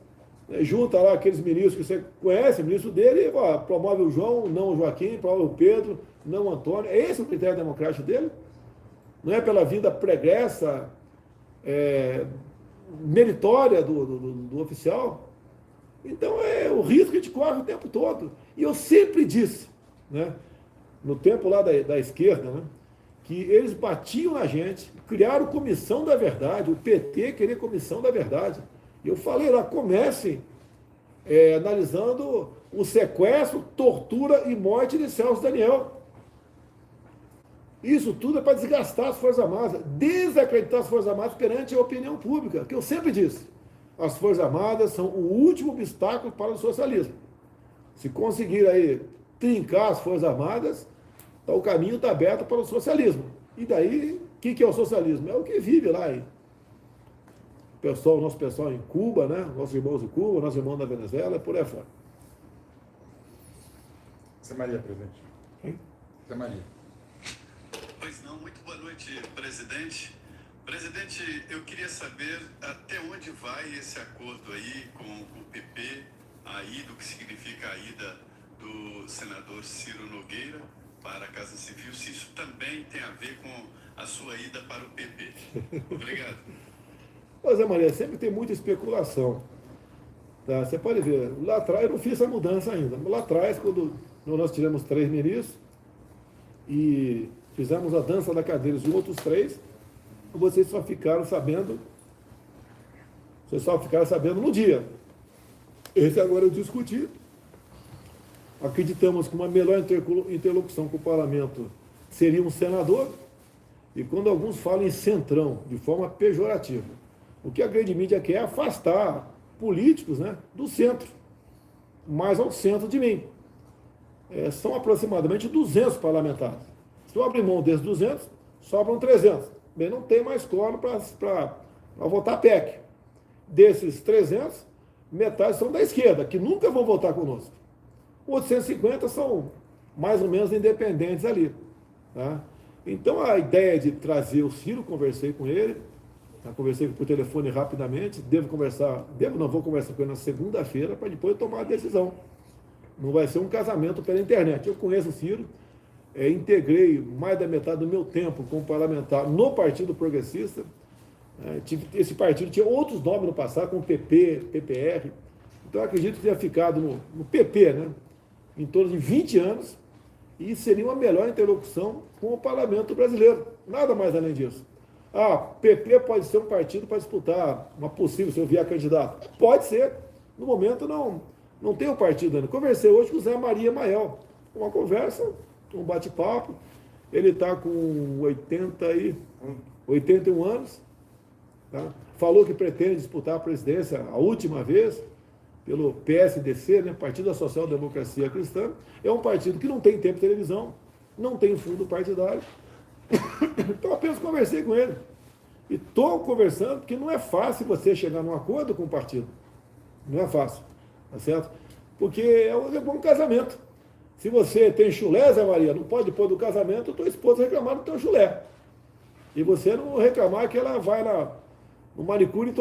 né, junta lá aqueles ministros que você conhece, o ministro dele, e ó, promove o João, não o Joaquim, promove o Pedro, não o Antônio. É esse o critério democrático dele? Não é pela vida pregressa, meritória do oficial? Então é o risco que a gente corre o tempo todo. E eu sempre disse, né, no tempo lá da esquerda, né, que eles batiam na gente, criaram comissão da verdade, o PT queria comissão da verdade. E eu falei lá, comecem analisando o sequestro, tortura e morte de Celso Daniel. Isso tudo é para desgastar as Forças Armadas, desacreditar as Forças Armadas perante a opinião pública, que eu sempre disse. As Forças Armadas são o último obstáculo para o socialismo. Se conseguir aí trincar as Forças Armadas, o caminho está aberto para o socialismo. E daí, o que é o socialismo? É o que vive lá, hein? Nosso pessoal em Cuba, né? Nossos irmãos em Cuba, nossos irmãos na Venezuela, por aí fora.
Zé Maria, presidente.
Hein?
Zé Maria.
Pois não, muito boa noite, presidente. Presidente, eu queria saber até onde vai esse acordo aí com o PP, a ida, o que significa a ida do senador Ciro Nogueira para a Casa Civil, se isso também tem a ver com a sua ida para o PP. Obrigado.
Ô, Zé Maria, sempre tem muita especulação. Tá? Você pode ver, lá atrás, eu não fiz essa mudança ainda, mas lá atrás, quando nós tivemos 3 ministros e fizemos a dança da cadeira de outros 3, vocês só ficaram sabendo no dia. Esse agora eu discuti. Acreditamos que uma melhor interlocução com o parlamento seria um senador, e quando alguns falam em centrão, de forma pejorativa, o que a grande mídia quer é afastar políticos, né, do centro, mais ao centro de mim. São aproximadamente 200 parlamentares. Se eu abrir mão desses 200, sobram 300. Bem, não tem mais quórum para votar PEC. Desses 300, metade são da esquerda, que nunca vão votar conosco. Outros 150 são mais ou menos independentes ali. Tá? Então, a ideia de trazer o Ciro, conversei com ele, conversei por telefone rapidamente, vou conversar com ele na segunda-feira para depois tomar a decisão. Não vai ser um casamento pela internet. Eu conheço o Ciro, integrei mais da metade do meu tempo como parlamentar no Partido Progressista. Esse partido tinha outros nomes no passado, como PP, PPR. Então, eu acredito que tenha ficado no PP, né, em torno de 20 anos, e seria uma melhor interlocução com o parlamento brasileiro. Nada mais além disso. PP pode ser um partido para disputar uma possível, se eu vier candidato. Pode ser. No momento, não tem um partido ainda. Conversei hoje com o Zé Maria Mael. Uma conversa, um bate-papo. Ele está com 81 anos. Tá? Falou que pretende disputar a presidência a última vez pelo PSDC, né? Partido da Social Democracia Cristã. É um partido que não tem tempo de televisão, não tem fundo partidário. Então, apenas conversei com ele. E estou conversando, porque não é fácil você chegar num acordo com o partido. Não é fácil. Tá certo? Porque é um casamento. Se você tem chulé, Zé Maria, não pode, depois do casamento, a tua esposa reclamar do teu chulé. E você não reclamar que ela vai no manicure,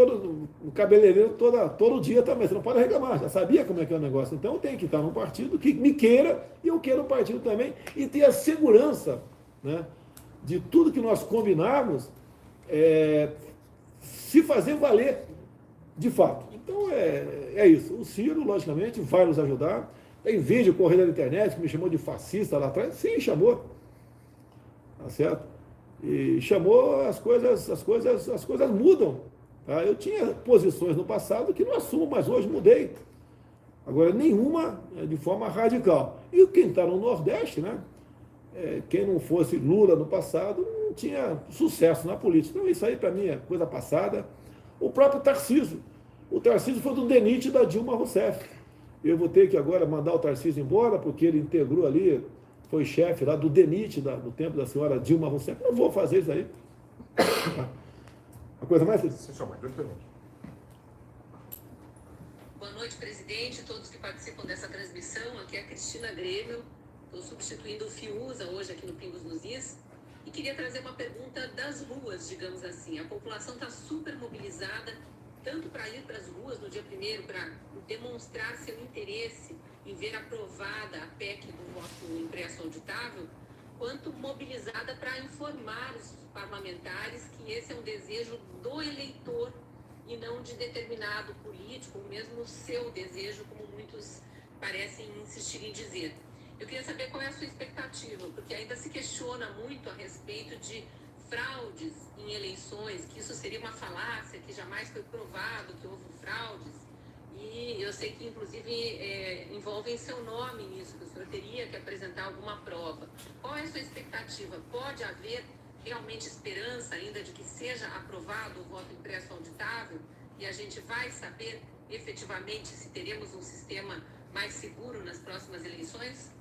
no cabeleireiro todo dia também. Você não pode reclamar, já sabia como é que é o negócio. Então eu tenho que estar num partido que me queira, e eu quero um partido também, e ter a segurança, né, de tudo que nós combinarmos se fazer valer de fato. Então é isso. O Ciro, logicamente, vai nos ajudar. Tem vídeo correndo na internet que me chamou de fascista lá atrás. Sim, chamou. Tá certo? E chamou, as coisas mudam. Tá? Eu tinha posições no passado que não assumo, mas hoje mudei. Agora, nenhuma de forma radical. E quem está no Nordeste, né? Quem não fosse Lula no passado, não tinha sucesso na política. Então, isso aí, para mim, é coisa passada. O próprio Tarcísio. O Tarcísio foi do DENIT da Dilma Rousseff. Eu vou ter que agora mandar o Tarcísio embora, porque ele integrou ali, foi chefe lá do DENIT, do tempo da senhora Dilma Rousseff. Não vou fazer isso aí. A coisa mais...
Boa noite, presidente, todos que participam dessa transmissão. Aqui é a Cristina Grêmio. Estou substituindo o Fiuza hoje aqui no Pingos nos Is. E queria trazer uma pergunta das ruas, digamos assim. A população está super mobilizada, tanto para ir para as ruas no dia 1º, para demonstrar seu interesse em ver aprovada a PEC do voto impresso auditável, quanto mobilizada para informar os parlamentares que esse é um desejo do eleitor e não de determinado político, ou mesmo seu desejo, como muitos parecem insistir em dizer. Eu queria saber qual é a sua expectativa, porque ainda se questiona muito a respeito de fraudes em eleições, que isso seria uma falácia, que jamais foi provado que houve fraudes. E eu sei que, inclusive, envolvem seu nome nisso, que o senhor teria que apresentar alguma prova. Qual é a sua expectativa? Pode haver realmente esperança ainda de que seja aprovado o voto impresso auditável? E a gente vai saber efetivamente se teremos um sistema mais seguro nas próximas eleições?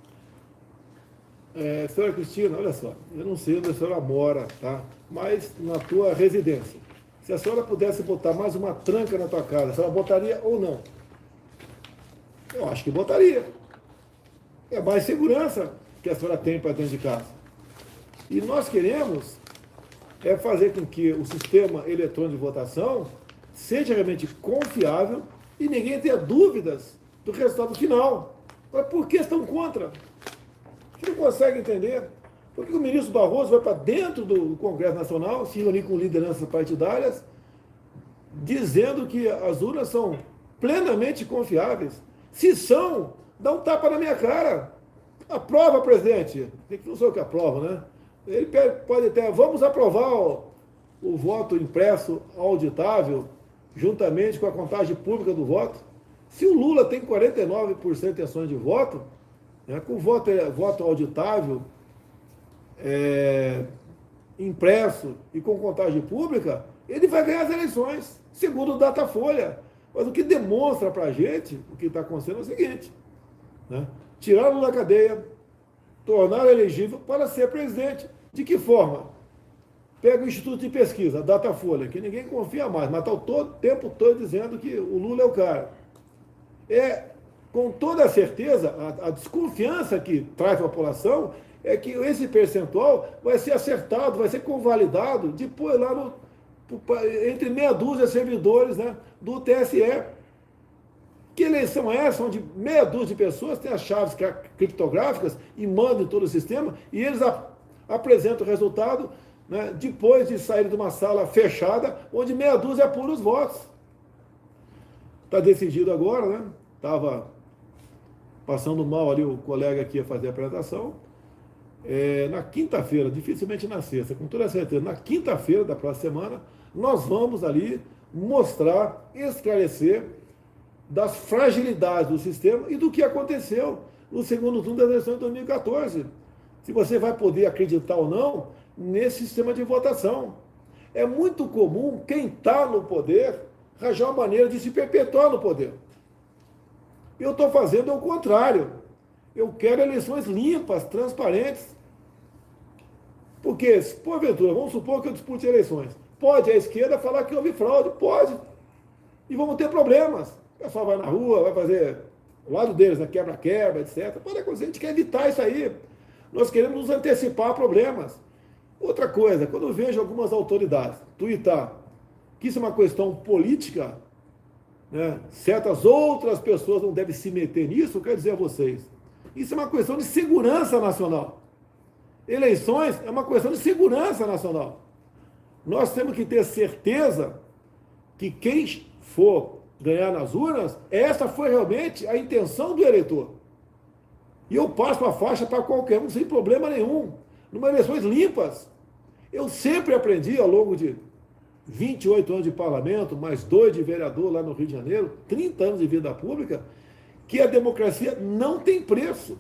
Senhora Cristina, olha só, eu não sei onde a senhora mora, tá? Mas na tua residência, se a senhora pudesse botar mais uma tranca na tua casa, a senhora botaria ou não? Eu acho que botaria. É mais segurança que a senhora tem para dentro de casa. E nós queremos fazer com que o sistema eletrônico de votação seja realmente confiável e ninguém tenha dúvidas do resultado final. Mas por que estão contra? A gente não consegue entender. Por que o ministro Barroso vai para dentro do Congresso Nacional, se reunir com lideranças partidárias, dizendo que as urnas são plenamente confiáveis? Se são, dá um tapa na minha cara. Aprova, presidente. Não sou eu que aprovo, né? Ele pode até, vamos aprovar o voto impresso auditável, juntamente com a contagem pública do voto. Se o Lula tem 49% de intenções de voto, né, com voto auditável, impresso e com contagem pública, ele vai ganhar as eleições, segundo o Datafolha. Mas o que demonstra para a gente, o que está acontecendo é o seguinte, né? Tiraram da cadeia, tornaram elegível para ser presidente. De que forma? Pega o Instituto de Pesquisa, a Datafolha, que ninguém confia mais, mas está o tempo todo dizendo que o Lula é o cara. Com toda certeza, a desconfiança que traz para a população é que esse percentual vai ser acertado, vai ser convalidado depois lá entre meia dúzia de servidores, né, do TSE. Que eleição é essa, onde meia dúzia de pessoas têm as chaves criptográficas e mandam em todo o sistema, e eles apresentam o resultado, né, depois de sair de uma sala fechada, onde meia dúzia apura os votos. Está decidido agora, né? Estava passando mal ali o colega que ia fazer a apresentação. Na quinta-feira, dificilmente na sexta, com toda certeza, na quinta-feira da próxima semana, nós vamos ali mostrar, esclarecer das fragilidades do sistema e do que aconteceu no segundo turno das eleições de 2014. Se você vai poder acreditar ou não nesse sistema de votação. É muito comum quem está no poder arranjar uma maneira de se perpetuar no poder. Eu estou fazendo o contrário. Eu quero eleições limpas, transparentes. Porque, porventura, vamos supor que eu dispute eleições. Pode a esquerda falar que houve fraude? Pode. E vamos ter problemas. O pessoal vai na rua, vai fazer o lado deles, né? Quebra-quebra, etc. Pode acontecer, a gente quer evitar isso aí. Nós queremos nos antecipar a problemas. Outra coisa, quando eu vejo algumas autoridades tuitar que isso é uma questão política, né, certas outras pessoas não devem se meter nisso, eu quero dizer a vocês, isso é uma questão de segurança nacional. Eleições é uma questão de segurança nacional. Nós temos que ter certeza que quem for ganhar nas urnas, essa foi realmente a intenção do eleitor. E eu passo a faixa para qualquer um sem problema nenhum. Numa eleições limpas. Eu sempre aprendi ao longo de 28 anos de parlamento, mais 2 de vereador lá no Rio de Janeiro, 30 anos de vida pública, que a democracia não tem preço.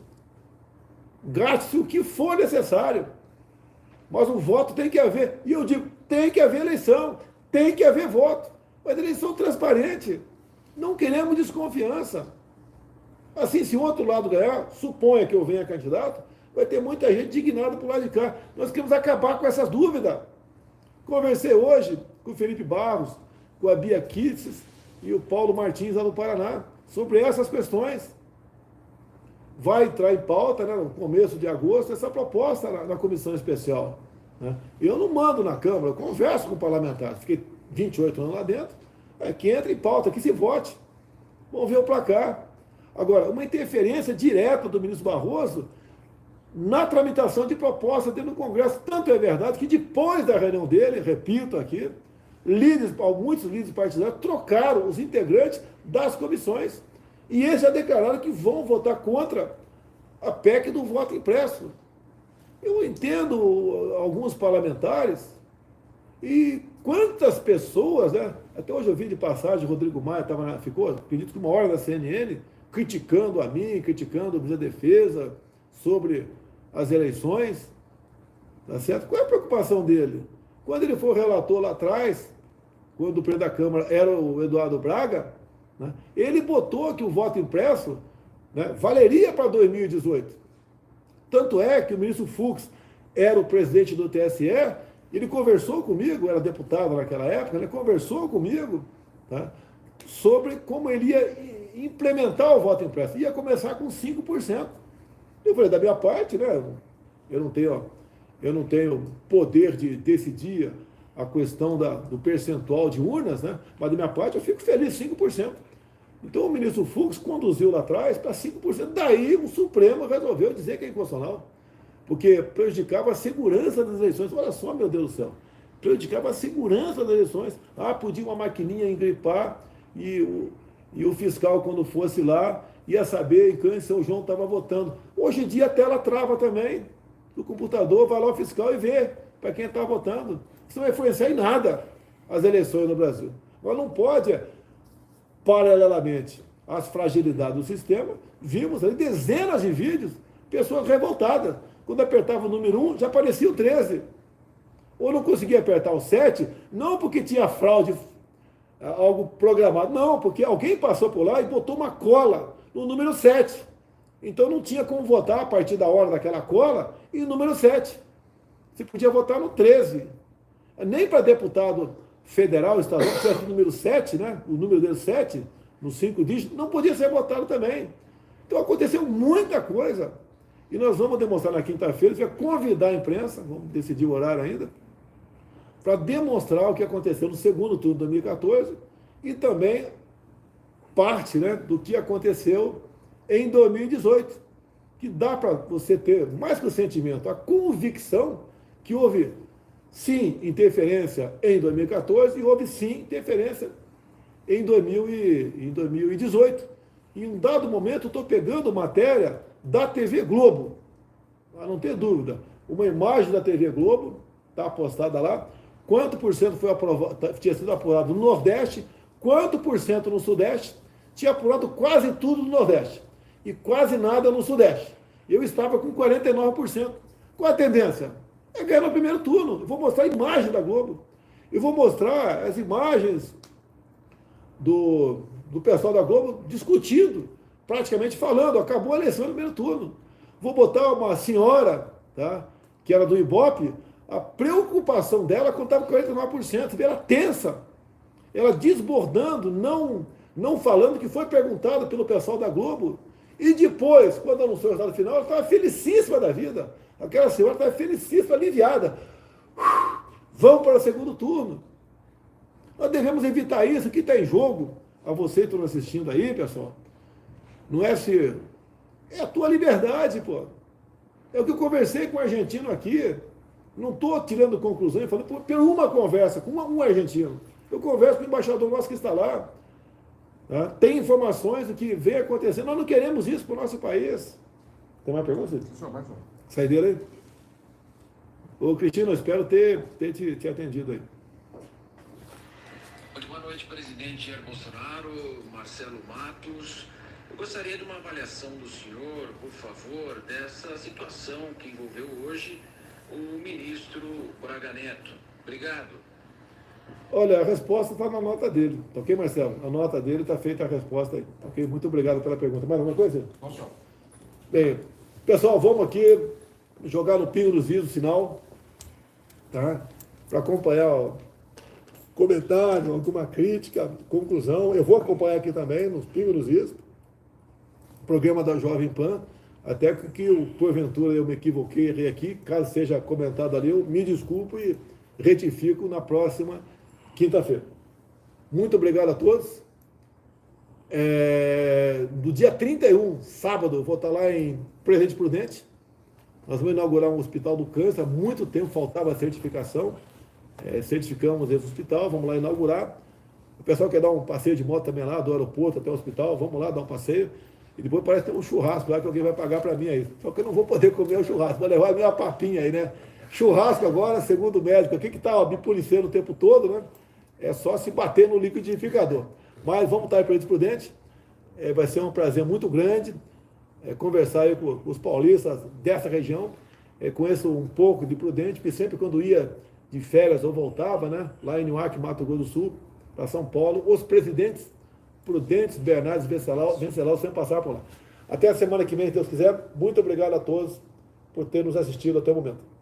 Gaste-se o que for necessário. Mas o voto tem que haver. E eu digo, tem que haver eleição, tem que haver voto. Mas eleição transparente. Não queremos desconfiança. Assim, se o outro lado ganhar, suponha que eu venha candidato, vai ter muita gente indignada por lado de cá. Nós queremos acabar com essas dúvidas. Conversei hoje com o Felipe Barros, com a Bia Kitses e o Paulo Martins lá no Paraná, sobre essas questões. Vai entrar em pauta, né, no começo de agosto, essa proposta na comissão especial. Né? Eu não mando na Câmara, eu converso com o parlamentar. Fiquei 28 anos lá dentro, que entra em pauta, que se vote. Vamos ver o placar. Agora, uma interferência direta do ministro Barroso na tramitação de propostas dentro do Congresso. Tanto é verdade que depois da reunião dele, repito aqui, muitos líderes partidários trocaram os integrantes das comissões. E eles já declararam que vão votar contra a PEC do voto impresso. Eu entendo alguns parlamentares e quantas pessoas, né? Até hoje eu vi de passagem, Rodrigo Maia ficou, acredito que 1 hora da CNN, criticando a mim, criticando a minha defesa sobre as eleições, tá certo? Qual é a preocupação dele? Quando ele foi relator lá atrás, quando o presidente da Câmara era o Eduardo Braga, né, ele botou que o voto impresso, né, valeria para 2018. Tanto é que o ministro Fux era o presidente do TSE, ele conversou comigo, era deputado naquela época, ele conversou comigo, tá, sobre como ele ia implementar o voto impresso. Ia começar com 5%. Eu falei, da minha parte, né, eu não tenho poder de decidir a questão do percentual de urnas, né, mas da minha parte eu fico feliz, 5%. Então o ministro Fux conduziu lá atrás para 5%. Daí o Supremo resolveu dizer que é inconstitucional, porque prejudicava a segurança das eleições. Olha só, meu Deus do céu, prejudicava a segurança das eleições. Podia uma maquininha engripar e o fiscal, quando fosse lá, ia saber em quem seu João estava votando. Hoje em dia a tela trava também, do computador, vai lá o fiscal e vê para quem está votando. Isso não vai influenciar em nada as eleições no Brasil. Mas não pode, paralelamente às fragilidades do sistema, vimos ali dezenas de vídeos, pessoas revoltadas. Quando apertava o número 1, já aparecia o 13. Ou não conseguia apertar o 7, não porque tinha fraude, algo programado, não, porque alguém passou por lá e botou uma cola no número 7. Então não tinha como votar a partir da hora daquela cola e o número 7. Você podia votar no 13. Nem para deputado federal, estadual, que tinha o número 7, né? O número dele 7, nos 5 dígitos, não podia ser votado também. Então aconteceu muita coisa. E nós vamos demonstrar na quinta-feira, a gente vai convidar a imprensa, vamos decidir o horário ainda, para demonstrar o que aconteceu no segundo turno de 2014 e também parte, né, do que aconteceu em 2018, que dá para você ter, mais que o sentimento, a convicção que houve, sim, interferência em 2014 e houve, sim, interferência em 2018. Em um dado momento, eu estou pegando matéria da TV Globo, para não ter dúvida, uma imagem da TV Globo, está postada lá, quanto por cento foi aprovado, tinha sido apurado no Nordeste, quanto por cento no Sudeste, tinha apurado quase tudo no Nordeste e quase nada no Sudeste. Eu estava com 49%. Qual a tendência? É ganhar no primeiro turno. Eu vou mostrar a imagem da Globo. Eu vou mostrar as imagens do pessoal da Globo discutindo, praticamente falando, acabou a eleição no primeiro turno. Vou botar uma senhora, tá, que era do Ibope, a preocupação dela quando estava com 49%, era tensa, ela desbordando, não falando, que foi perguntado pelo pessoal da Globo, e depois, quando anunciou o resultado final, ela estava felicíssima da vida, aquela senhora estava felicíssima, aliviada. Vamos para o segundo turno. Nós devemos evitar isso. O que está em jogo, a você que estão assistindo aí, pessoal, não é se... é a tua liberdade, pô. É o que eu conversei com um argentino aqui, não estou tirando conclusões, falando por uma conversa com um argentino. Eu converso com o embaixador nosso que está lá, tá? Tem informações do que vem acontecendo. Nós não queremos isso para o nosso país. Tem mais perguntas? Saideira aí? Ô, Cristina, eu espero ter te atendido aí.
Muito boa noite, presidente Jair Bolsonaro, Marcelo Matos. Eu gostaria de uma avaliação do senhor, por favor, dessa situação que envolveu hoje o ministro Braga Neto. Obrigado.
Olha, a resposta está na nota dele. Tá ok, Marcelo? A nota dele está feita a resposta aí. Tá ok? Muito obrigado pela pergunta. Mais alguma coisa?
Não, senhor.
Bem, pessoal, vamos aqui jogar no pingo dos is o sinal, tá? Para acompanhar o comentário, alguma crítica, conclusão. Eu vou acompanhar aqui também, nos pingos dos is, programa da Jovem Pan, até que porventura eu me equivoquei, errei aqui, caso seja comentado ali, eu me desculpo e retifico na próxima quinta-feira. Muito obrigado a todos. No dia 31, sábado, eu vou estar lá em Presidente Prudente. Nós vamos inaugurar um hospital do câncer. Há muito tempo faltava a certificação. Certificamos esse hospital, vamos lá inaugurar. O pessoal quer dar um passeio de moto também lá, do aeroporto até o hospital, vamos lá dar um passeio. E depois parece que tem um churrasco lá que alguém vai pagar para mim aí. Só que eu não vou poder comer o churrasco, vou levar a minha papinha aí, né? Churrasco agora, segundo o médico, aqui que está me policiando o tempo todo, né? É só se bater no liquidificador. Mas vamos estar em Presidente Prudente. Vai ser um prazer muito grande conversar aí com os paulistas dessa região. Conheço um pouco de Prudente, porque sempre quando ia de férias ou voltava, né? Lá em Niuaque, Mato Grosso do Sul, para São Paulo, os presidentes Prudentes, Bernardes, Venceslau sempre passaram por lá. Até a semana que vem, se Deus quiser. Muito obrigado a todos. por ter nos assistido até o momento.